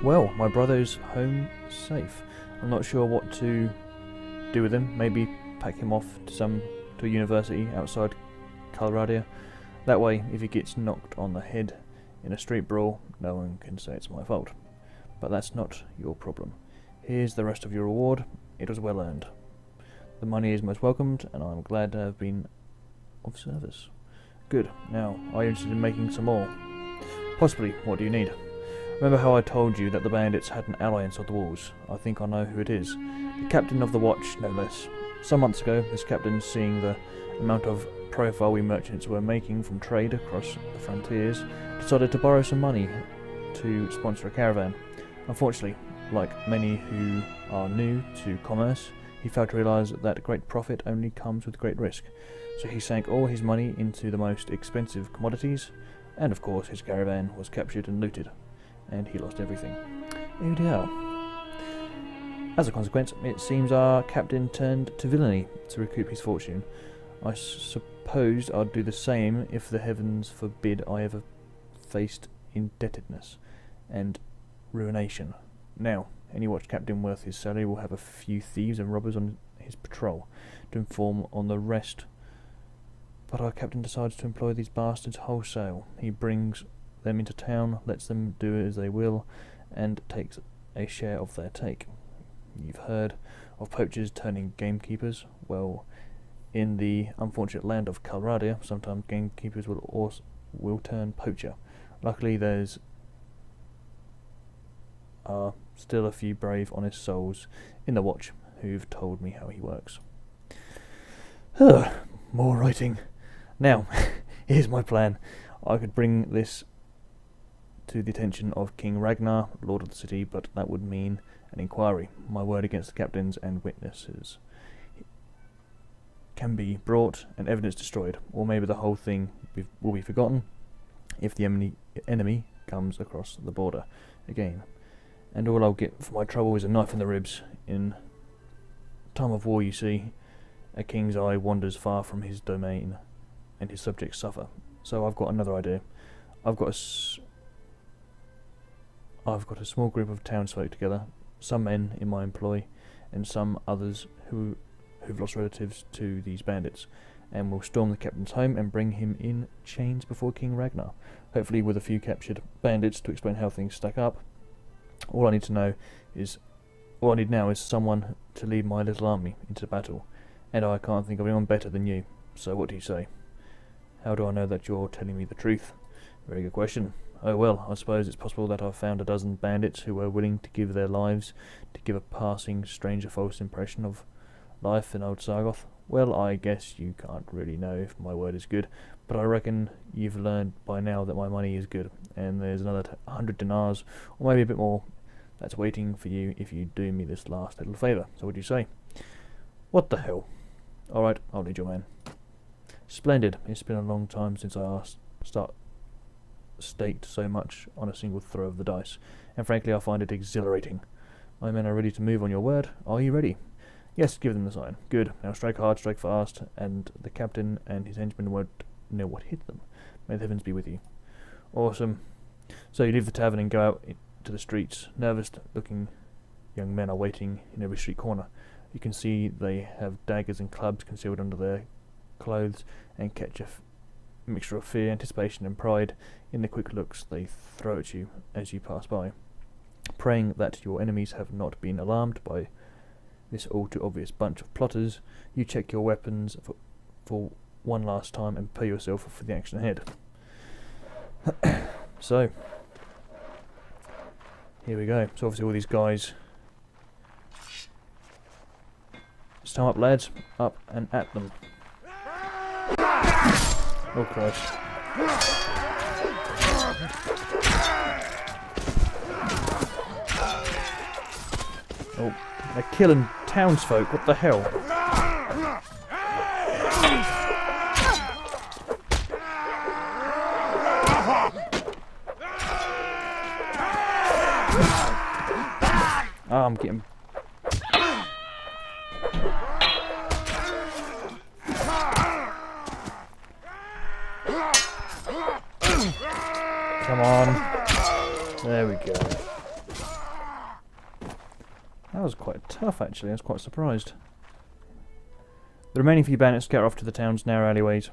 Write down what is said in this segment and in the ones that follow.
Well, my brother's home safe. I'm not sure what to do with him. Maybe pack him off to a university outside Colorado. That way, if he gets knocked on the head in a street brawl, no one can say it's my fault. But that's not your problem. Here's the rest of your reward. It was well earned. The money is most welcomed, and I'm glad to have been of service. Good. Now, are you interested in making some more? Possibly. What do you need? Remember how I told you that the bandits had an ally inside the walls? I think I know who it is. The captain of the watch, no less. Some months ago, this captain, seeing the amount of profile we merchants were making from trade across the frontiers, decided to borrow some money to sponsor a caravan. Unfortunately, like many who are new to commerce, he failed to realise that great profit only comes with great risk. So he sank all his money into the most expensive commodities, and of course his caravan was captured and looted, and he lost everything. Oh dear. As a consequence, it seems our captain turned to villainy to recoup his fortune. I suppose I'd do the same if the heavens forbid I ever faced indebtedness and ruination. Now, any watch captain worth his salary will have a few thieves and robbers on his patrol to inform on the rest. But our captain decides to employ these bastards wholesale. He brings them into town, lets them do as they will, and takes a share of their take. You've heard of poachers turning gamekeepers? Well, in the unfortunate land of Colorado, sometimes gamekeepers will turn poacher. Luckily, there's still a few brave, honest souls in the watch who've told me how he works. More writing. Now, here's my plan. I could bring this to the attention of King Ragnar, Lord of the City, but that would mean an inquiry. My word against the captains and witnesses can be brought and evidence destroyed, or maybe the whole thing will be forgotten if the enemy comes across the border again. And all I'll get for my trouble is a knife in the ribs. In time of war, you see, a king's eye wanders far from his domain, and his subjects suffer. So I've got another idea. I've got a small group of townsfolk together, some men in my employ, and some others who've lost relatives to these bandits, and we'll storm the captain's home and bring him in chains before King Ragnar, hopefully with a few captured bandits to explain how things stack up. All I need now is someone to lead my little army into battle, and I can't think of anyone better than you. So what do you say? How do I know that you're telling me the truth? Very good question. Oh well, I suppose it's possible that I've found a dozen bandits who are willing to give their lives to give a passing stranger false impression of life in old Sargoth. Well, I guess you can't really know if my word is good, but I reckon you've learned by now that my money is good, and there's another 100 dinars, or maybe a bit more, that's waiting for you if you do me this last little favour. So what do you say? What the hell? Alright, I'll lead your man. Splendid. It's been a long time since I staked so much on a single throw of the dice, and frankly I find it exhilarating. My men are ready to move on your word. Are you ready? Yes, give them the sign. Good. Now strike hard, strike fast, and the captain and his henchmen won't know what hit them. May the heavens be with you. Awesome. So you leave the tavern and go out to the streets. Nervous-looking young men are waiting in every street corner. You can see they have daggers and clubs concealed under their clothes, and catch a mixture of fear, anticipation and pride in the quick looks they throw at you as you pass by. Praying that your enemies have not been alarmed by this all too obvious bunch of plotters, you check your weapons for one last time and prepare yourself for the action ahead. So, here we go. So obviously all these guys. Let's time up, lads. Up and at them. Oh Christ. Oh, they're killing townsfolk, what the hell? I'm getting... Come on. There we go. That was quite tough, actually. I was quite surprised. The remaining few bandits scatter off to the town's narrow alleyways,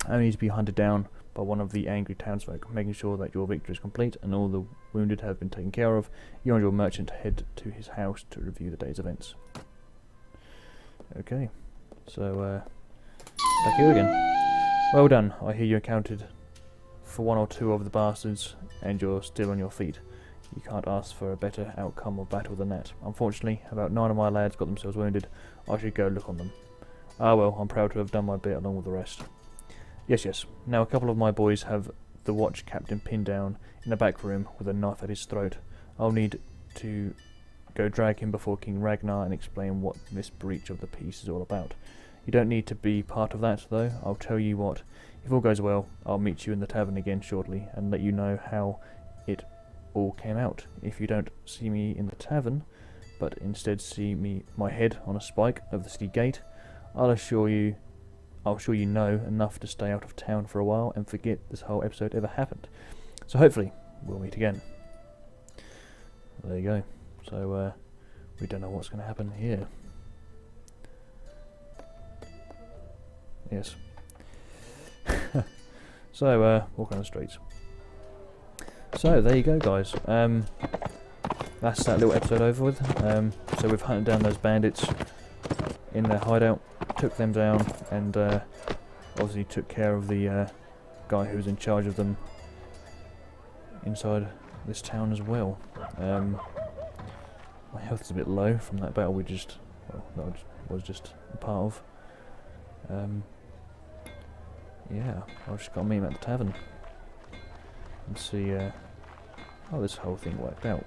only to be hunted down by one of the angry townsfolk. Making sure that your victory is complete and all the wounded have been taken care of, you and your merchant head to his house to review the day's events. Okay, so back here again. Well done. I hear you accounted for one or two of the bastards, and you're still on your feet. You can't ask for a better outcome of battle than that. Unfortunately, about 9 of my lads got themselves wounded. I should go look on them. Ah well, I'm proud to have done my bit along with the rest. Yes. Now a couple of my boys have the watch captain pinned down in the back room with a knife at his throat. I'll need to go drag him before King Ragnar and explain what this breach of the peace is all about. You don't need to be part of that, though. I'll tell you what, if all goes well, I'll meet you in the tavern again shortly and let you know how it all came out. If you don't see me in the tavern, but instead see my head on a spike over the city gate, I'll assure you know enough to stay out of town for a while and forget this whole episode ever happened. So hopefully, we'll meet again. There you go. So, we don't know what's going to happen here. Yes. So, walk on the streets. So, there you go, guys. That's that little episode over with. So we've hunted down those bandits in their hideout, took them down, and obviously took care of the guy who was in charge of them inside this town as well. My health is a bit low from that battle we just, well, that was just a part of. Yeah, I've just got to meet him at the tavern and see how this whole thing worked out.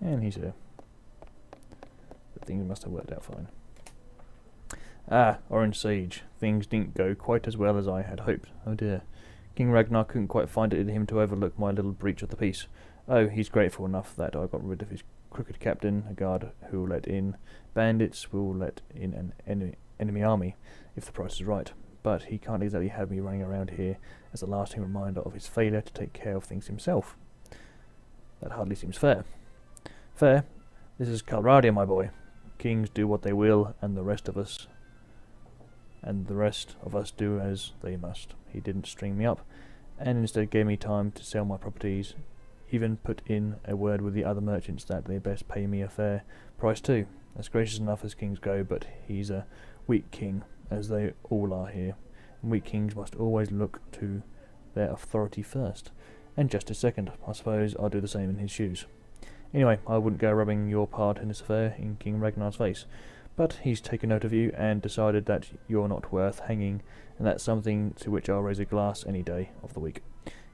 And he's here. But things must have worked out fine. Ah, Orange Siege. Things didn't go quite as well as I had hoped. Oh dear. King Ragnar couldn't quite find it in him to overlook my little breach of the peace. Oh, he's grateful enough that I got rid of his crooked captain, a guard who will let in bandits, will let in an enemy army, if the price is right. But he can't exactly have me running around here as a lasting reminder of his failure to take care of things himself. That hardly seems fair. Fair? This is Calradia, my boy. Kings do what they will, and the rest of us do as they must. He didn't string me up, and instead gave me time to sell my properties, even put in a word with the other merchants that they best pay me a fair price too. As gracious enough as kings go, but he's a weak king, as they all are here, and weak kings must always look to their authority first, and justice second. I suppose I'll do the same in his shoes. Anyway, I wouldn't go rubbing your part in this affair in King Ragnar's face, but he's taken note of you and decided that you're not worth hanging, and that's something to which I'll raise a glass any day of the week.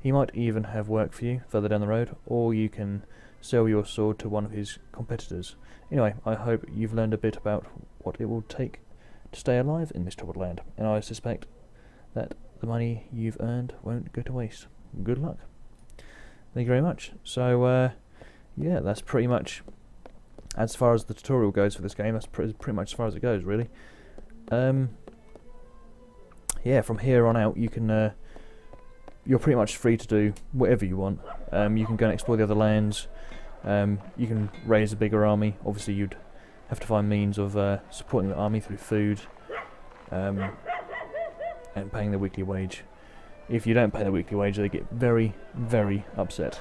He might even have work for you further down the road, or you can sell your sword to one of his competitors. Anyway, I hope you've learned a bit about what it will take to stay alive in this troubled land, and I suspect that the money you've earned won't go to waste. Good luck. Thank you very much. So, yeah, that's pretty much as far as the tutorial goes for this game. That's pretty much as far as it goes, really. Yeah, from here on out, you can you're pretty much free to do whatever you want. You can go and explore the other lands. You can raise a bigger army. Obviously, you'd have to find means of supporting the army through food and paying the weekly wage. If you don't pay the weekly wage, they get very, very upset.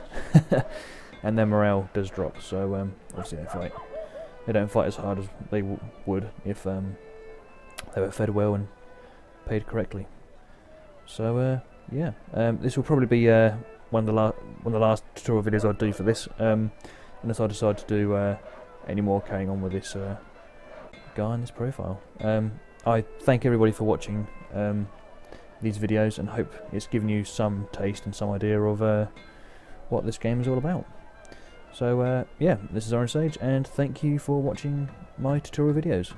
And their morale does drop, so obviously they don't fight as hard as they would if they were fed well and paid correctly. So yeah, this will probably be one of the last tutorial videos I'll do for this, unless I decide to do any more carrying on with this guy in this profile. I thank everybody for watching these videos, and hope it's given you some taste and some idea of what this game is all about. So yeah, this is Orange Sage, and thank you for watching my tutorial videos.